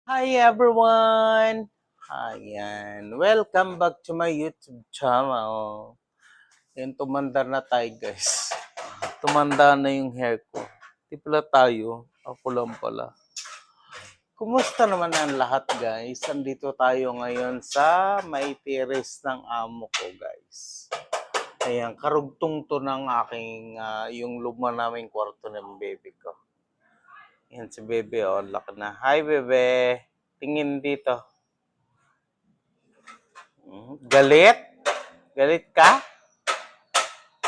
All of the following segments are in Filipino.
Hi everyone! Ayan. Welcome back to my YouTube channel. Ayan, tumanda na tayo guys. Tumanda na yung hair ko. Di pala tayo. Ako lang pala. Kumusta naman ang lahat guys? Andito tayo ngayon sa may terrace ng amo ko guys. Ayan, karugtong to ng aking, yung luma naming kwarto ng baby ko. Ayan si bebe, oh, laki na. Hi bebe! Tingin dito. Galit? Galit ka?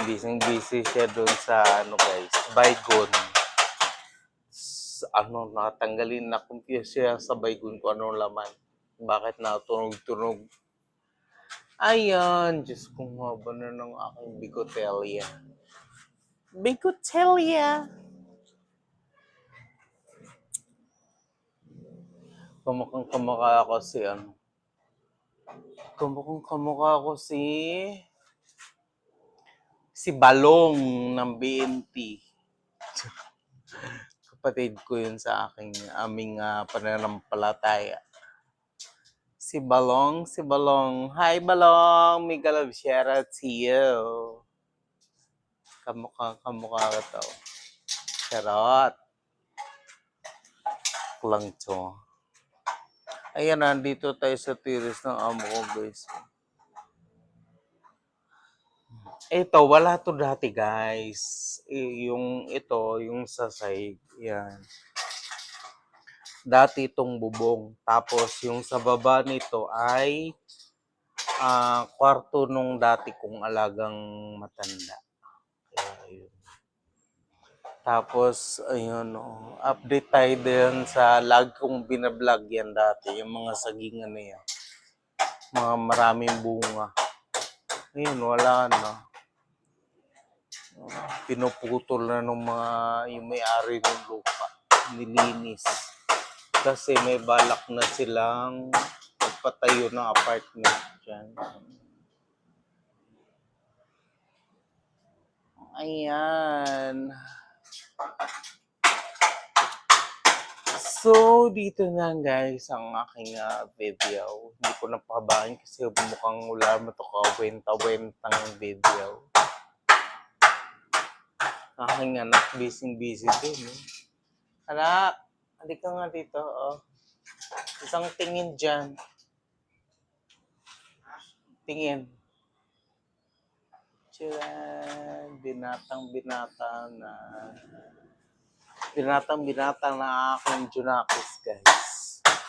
Busy siya doon sa guys, Baygon. Nakatanggalin na confuse siya sa Baygon kung anong laman. Bakit natunog-tunog? Ayun, Diyos kong haba na ng aking bigotelya. Bigotelya! Kamukhang kamukha ako si Kamukhang kamukha ako si Balong ng BNT. Kapatid ko yun sa aming pananampalataya. Si Balong. Hi Balong, mega love shout out to you. Kamukha ka to. Charot. Lang to. Ayan, nandito tayo sa terrace ng amo ko guys. Ito, wala to dati guys. Yung sa side. Yan. Dati itong bubong. Tapos yung sa baba nito ay kwarto nung dati kong alagang matanda. Kaya yun. Tapos, ayun, update tayo din sa lag kong binablog yan dati. Yung mga sagingan na yan. Mga maraming bunga. Ayun, wala na. Pinuputol na ng yung may-ari ng lupa. Nilinis. Kasi may balak na silang magpatayo ng apartment dyan. Ayan. So, dito na guys ang aking video. Hindi ko napabahan kasi mukhang wala mo ito kawenta-wentang video. Aking anak, busy din. Anak, halika nga dito. Oh. Isang tingin dyan. Tingin. Binatang binata na aking Junakis guys.